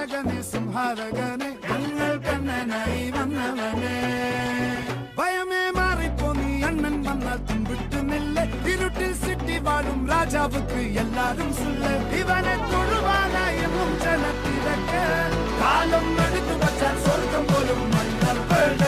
താരകനെ സംഹാരകനെ ഞങ്ങൾ കണ്ണനായി വന്നവനെ ഭയമേ മാറിപ്പോ നീ അണ്ണൻ വന്നാൽ തുമ്പിട്ടുന്നില്ല ഇരുട്ടിൽ സിറ്റി വാഴും രാജാവുക്ക് എല്ലാരും സുല്ല ഇവനെ തൊഴുവാനായും ജനത്തിരക്ക് കാലം എടുത്തു വച്ചാൽ സ്വർഗം പോലും മണ്ണൽ വേണ്ട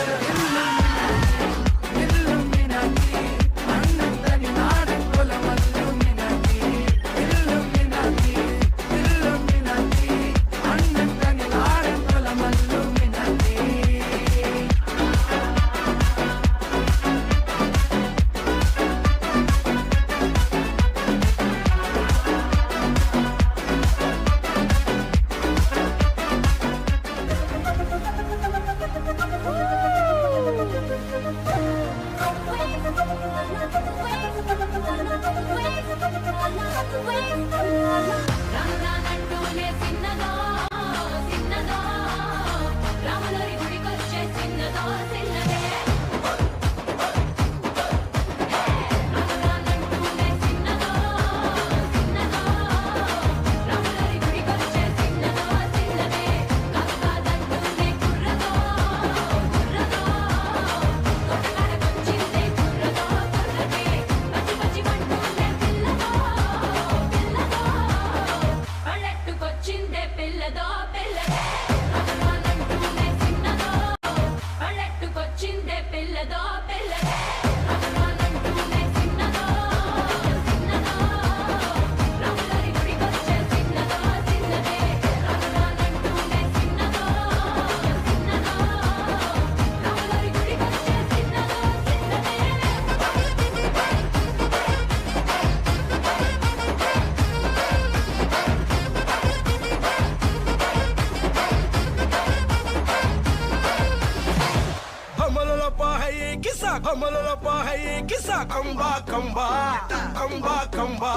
Kamba, kamba, kamba, kamba.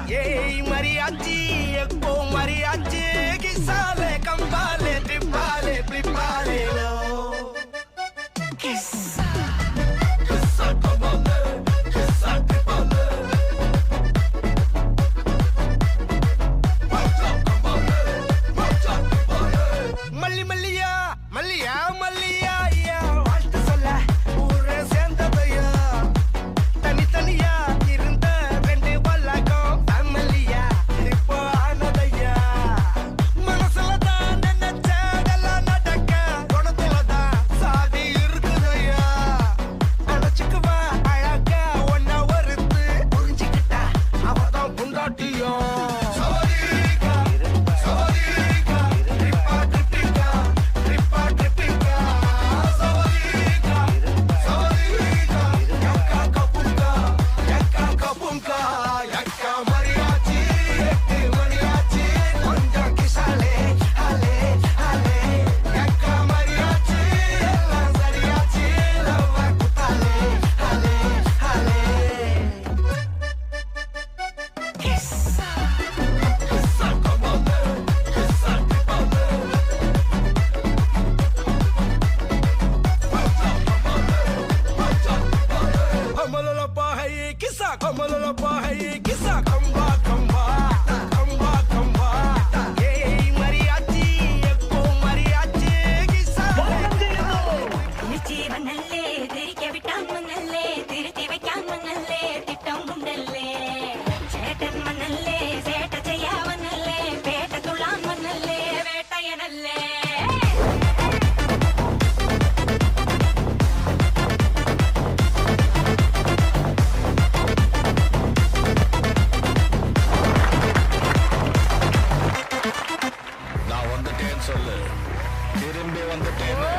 Yey mariachi, ekko mariachi. Kisale, kambale, tripale, tripale lo. Kissa, kissa kambale, kissa tripale. Macha kambale, macha tripale. Malli malliya, malliya, malliya ya. Valta solla, ure sendadaya. தனியா இருந்த ரெண்டு வல்லகம் ஃபேமிலியா இப்போ ஆனதையா மனசுல தான் நினைச்சதெல்லாம் நடக்க குணத்துல தான் சாதி இருக்குதையா அழைச்சுக்குவா அழகா ஒன்னா வருத்து புரிஞ்சுக்கிட்டா அவதான் புண்டாட்டியா சவரிகா சவரிகா ட்ரிப்பா ட்ரிப்பிகா ட்ரிப்பா ட்ரிப்பிகா சவரிகா சவரிகா யக்கா கப்புங்கா Kapunka, yakka mariachi, ekku mariachi, konjam kisale, hale, hale, yakka mariachi, ella sariyachi, lava kutale, hale, hale. Kissa, kissa kamale, kissa tripale. Macha kamale, macha tripale. Amalala pahaye kissa kamalala pahaye kissa kamba kamba kamba kamba hey mariachi ekko mariachi kissa നിശ്ചയമനല്ലേ തിരികെ വിട്ടാമനല്ലേ തിരുത്തി വയ്ക്കാമനല്ലേ തിട്ടം കൊണ്ടല്ലേ ചേട്ടൻ മന്നല്ലേ ചേട്ട ചെയ്യാവനല്ലേ പേട്ട തുള്ളാമനല്ലേ വേട്ടയനല്ലേ நான் வந்துட்டேன்னு சொல்லு திரும்பி வந்துட்டேன்னு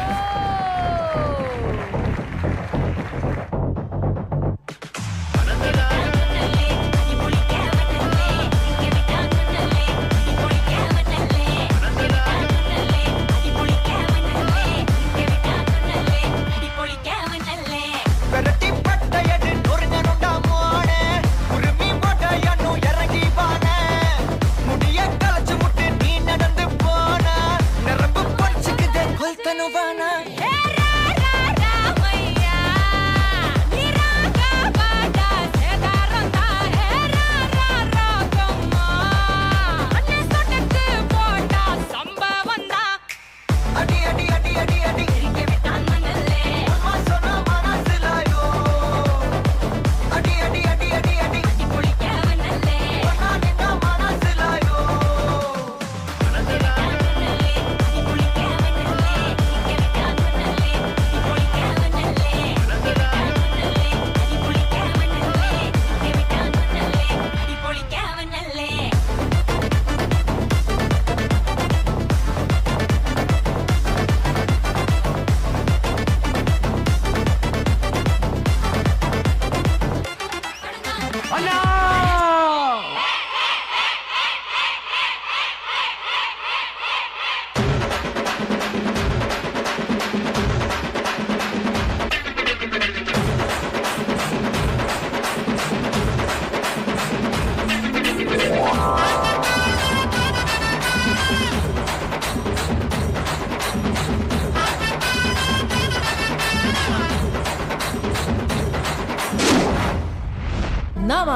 விரட்டி பட்டையடு நொறுங்கனுண்டா மோனே உருமி போட்டையன்னு இறங்கி வானே முடிய கலச்சு முட்டு நீ நடந்து போன நரம்பு பொறிச்சுக்குதே கொல்தனு வானா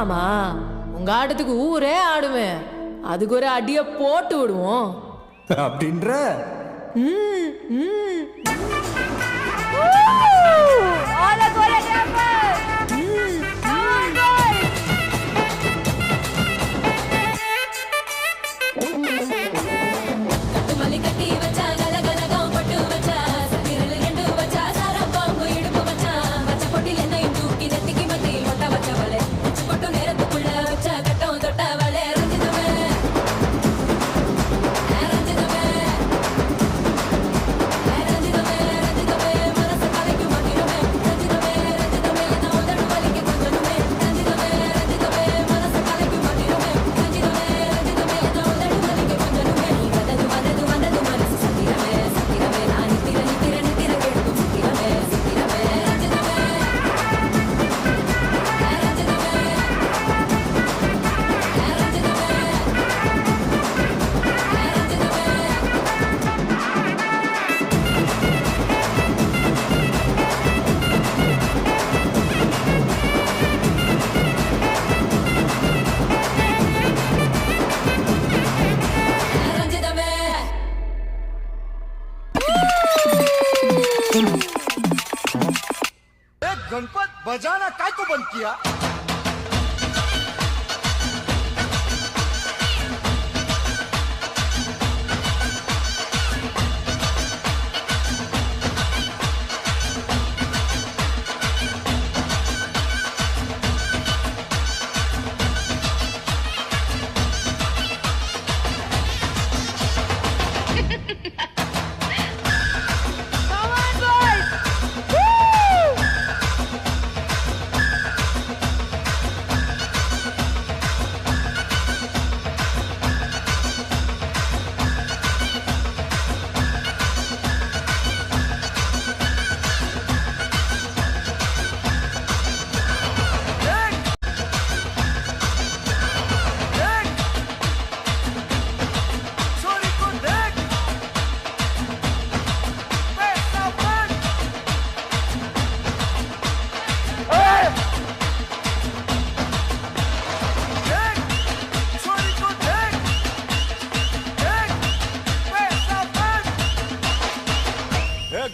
மாமா, உங்க ஆட்டத்துக்கு ஊரே ஆடுவேன். அதுக்கு ஒரு அடிய போட்டு விடுவோம் அப்படின்ற. गणपत बजाना काय को बंद किया?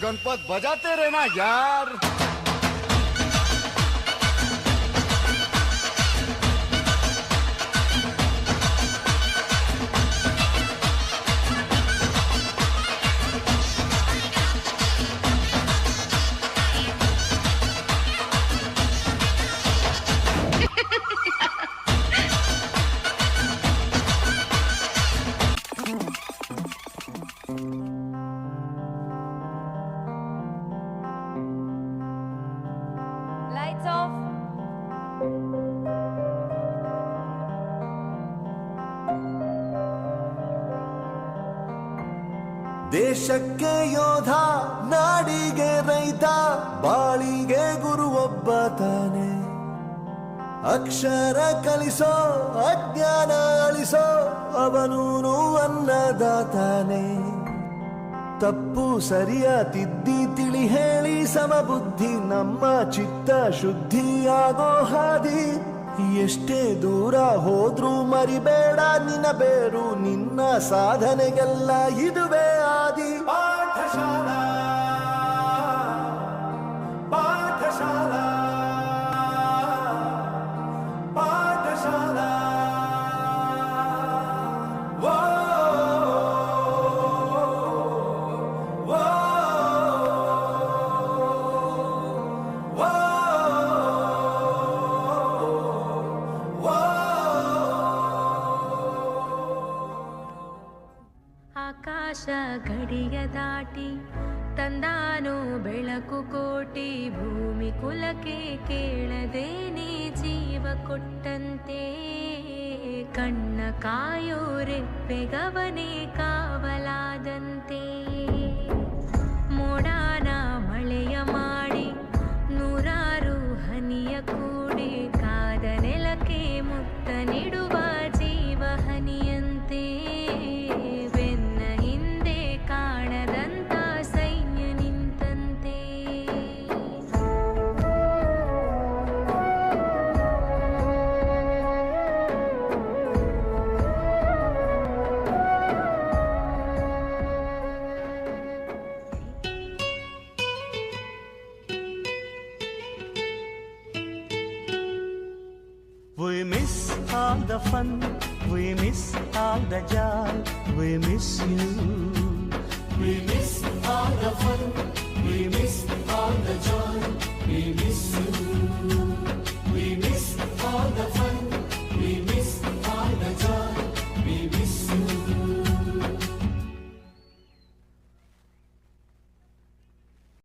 गणपत बजाते रहना यार। ದೇಶಕ್ಕೆ ಯೋಧ, ನಾಡಿಗೆ ರೈತ, ಬಾಳಿಗೆ ಗುರು ಒಬ್ಬ ತಾನೆ. ಅಕ್ಷರ ಕಲಿಸೋ, ಅಜ್ಞಾನ ಅಳಿಸೋ, ಅವನೂನು ಅನ್ನದಾತಾನೆ. ತಪ್ಪು ಸರಿಯ ತಿದ್ದಿ ತಿಳಿ ಹೇಳಿ ಸಮಬುದ್ಧಿ ನಮ್ಮ ಚಿತ್ತ ಶುದ್ಧಿಯಾಗೋ ಹಾದಿ. ಎಷ್ಟೇ ದೂರ ಹೋದ್ರೂ ಮರಿಬೇಡ ನಿನ್ನ ಬೇರು, ನಿನ್ನ ಸಾಧನೆಗೆಲ್ಲ ಇದುವೇ ಆದಿ. ಪಾಠಶಾಲಾ ಪಾಠಶಾಲಾ ಪಾಠಶಾಲಾ ಆಕಾಶ ಗಡಿಯ ದಾಟಿ ತಂದಾನೋ ಬೆಳಕು ಕೋಟಿ, ಭೂಮಿ ಕುಲಕ್ಕೆ ಕೇಳದೇನೆ ಜೀವ ಕೊಟ್ಟಂತೆ. ಕಣ್ಣ ಕಾಯೋ ರೆಪ್ಪೆಗವನೇ ಕಾವಲಾದಂತೆ. ಮೋಡಾನ ಮಳೆಯ ಮಾಡಿ ನೂರಾರು ಹನಿಯ ಕೂಡಿ, ಕಾದ ನೆಲಕ್ಕೆ ಮುತ್ತ ನೀಡುವ ಜೀವ ಹನಿಯಂತೆ. the fun, we miss all the joy, we miss you. We miss all the fun.